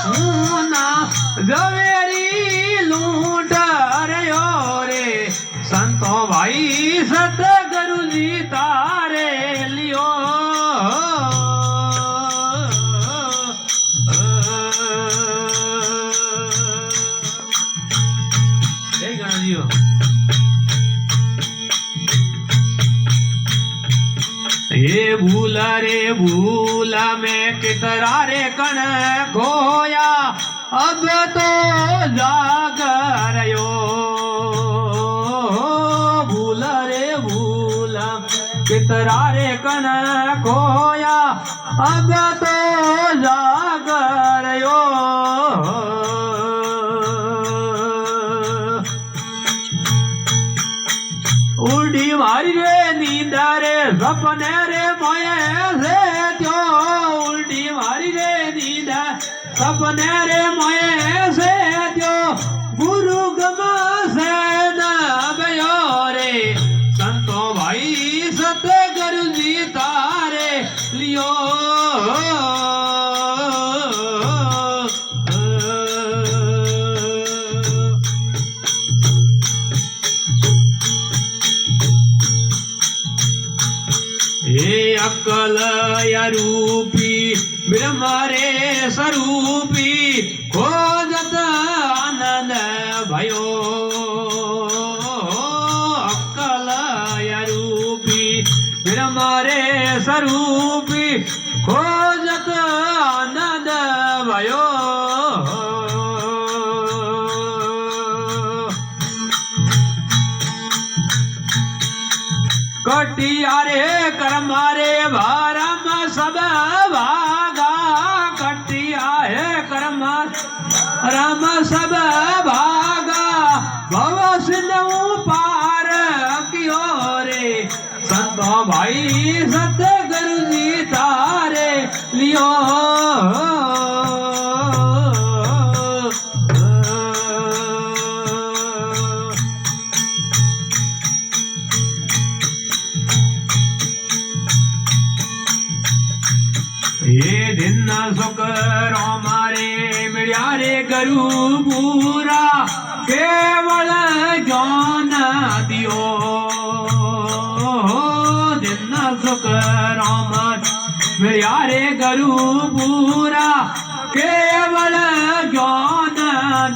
ऊना गवेरी लूट रयो रे संतो भाई सतगुरु जी तारे लियो ये भूला रे भूला में कितरा रे कण खोया अब तो जाग रयो भूला रे भूला कितरा रे कण खोया अब तो जाग रयो उड़ी मारी रे नींद रे सपने रे मोये से त्यो उल्टी मारी रे नींद सपने रे मोये से त्यो गुरु गमा से दबयो रे संतो भाई सतगुरु जी तारे लियो हे अकल रूपी ब्रह्मरे स्वरूपी खोजत आनंद भयो अकल रूपी ब्रह्मरे स्वरूपी खोजत आनंद भयो कटियारे कर्मारे भारम सब भागा कटिया है कर्म रम सब भागा भव सिंधु पार कियो रे संतो भाई सतगुरु जी तारे लियो ये दिन सुख रोमारे मिलिया रे गुरु पूरा केवल ज्ञान दियो दिन सुख रोमार मिलिया रे गुरु पूरा केवल ज्ञान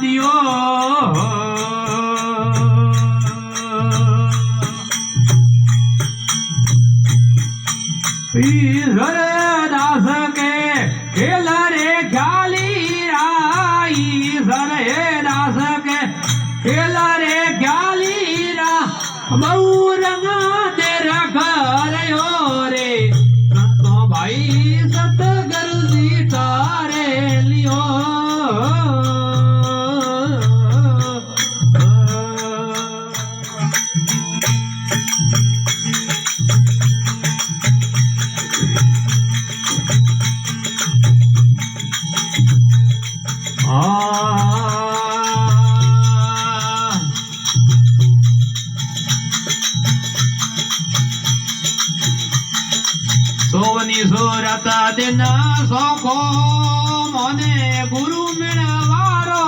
दियो ईश्वर दास के खेल रे ख्याली ईश्वर हे दास के खेल रे ख्याली बहु रंग दे रख रयो रे संतो भाई सतगुरु जी तारे लियो सोवनी सूरत दिन सोखो मोने गुरु मिलवारो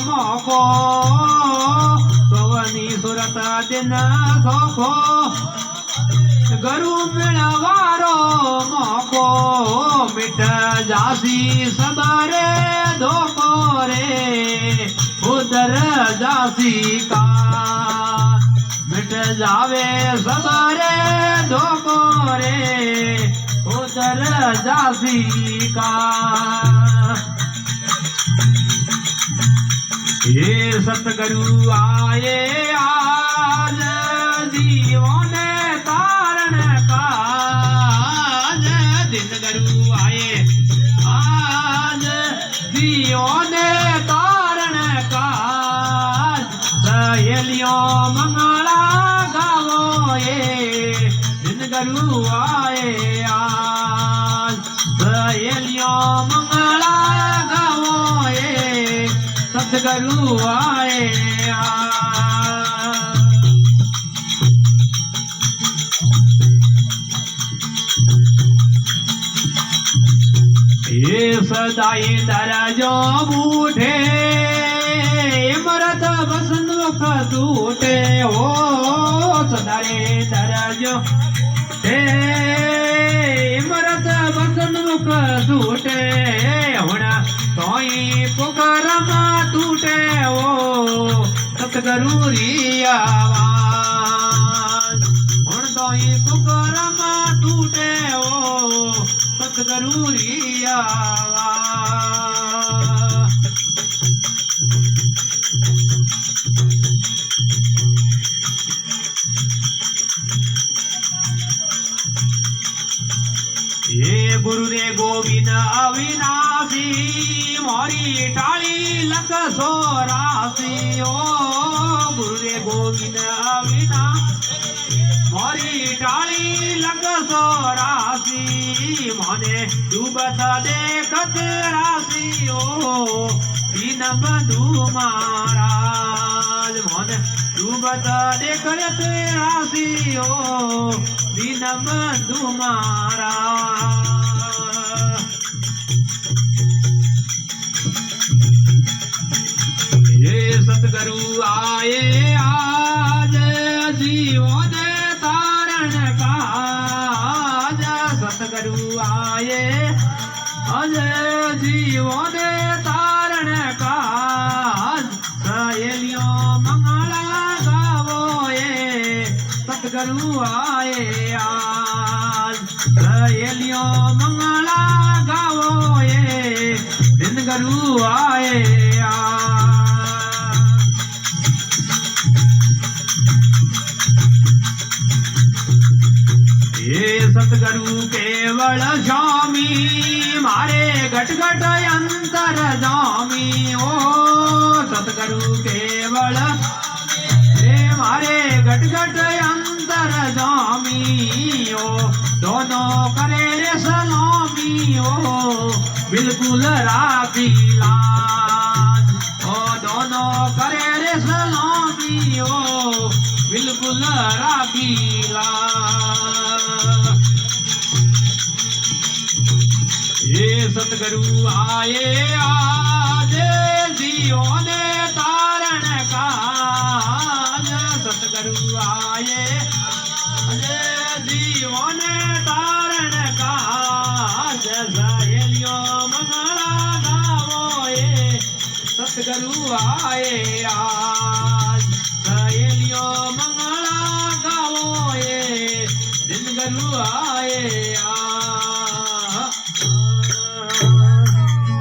मोको सोवनी सूरत दिन सोखो गुरु मिलवारो मोको मिट जासी सबरे धोको रे उधर जासी का मिट जावे सबरे धोको रे उधर जासी का ये सतगुरु आए आज जीवों ने तारण काज दिन गुरु आए आज जीवों ने तारण काज सहेलियों मंगला गावो ये दिन गुरु आए आज सहेलियों मंगला गावो ये सतगुरु आए ये सदाई दरजो बूठे मरत बसन मुख टूटे हो सदाई दरजो हे मरत बसन मुख टूटे होना तोई पुकारमा टूटे हो सतगुरु री आवाज हुण तोई पुकारमा टूटे हो सतगुरु री आवाज हे गुरुदेव गोविंद अविनाशी मोरी टाली लख सोरासी ओ गुरुदेव गोविंद अविनाशी मोरी टाली लख सोरासी मोने डूबत देखत राशि ओ दीन बंधु महाराज मोने डूबत देखत राशि ओ दीन बंधु महाराज ये सतगुरु आए आज जीवन तारण काज सतगुरु आए आज जीवन तारण काज सहेलियों मंगला गावो ये सतगुरु आए आज सहेलियों मंगला गावो ये दिन गुरु आए आज ये सतगुरु केवल स्वामी मारे घट घट अंतर जामी ओ सतगुरु केवल हे मारे घट घट अंतर जामी ओ दोनों करे रे सलामी ओ बिल्कुल राखी लाज ओ दोनों करे रे सलामी ओ बिल्कुल राखी लाज ये सतगुरु आए आज जीवन तारण काज सतगुरु आए आज जीवन तारण काज सहेलियों मंगला गावो ये सतगुरु आए आज सहेलियों मंगला गावो ये दिन गुरु आए आज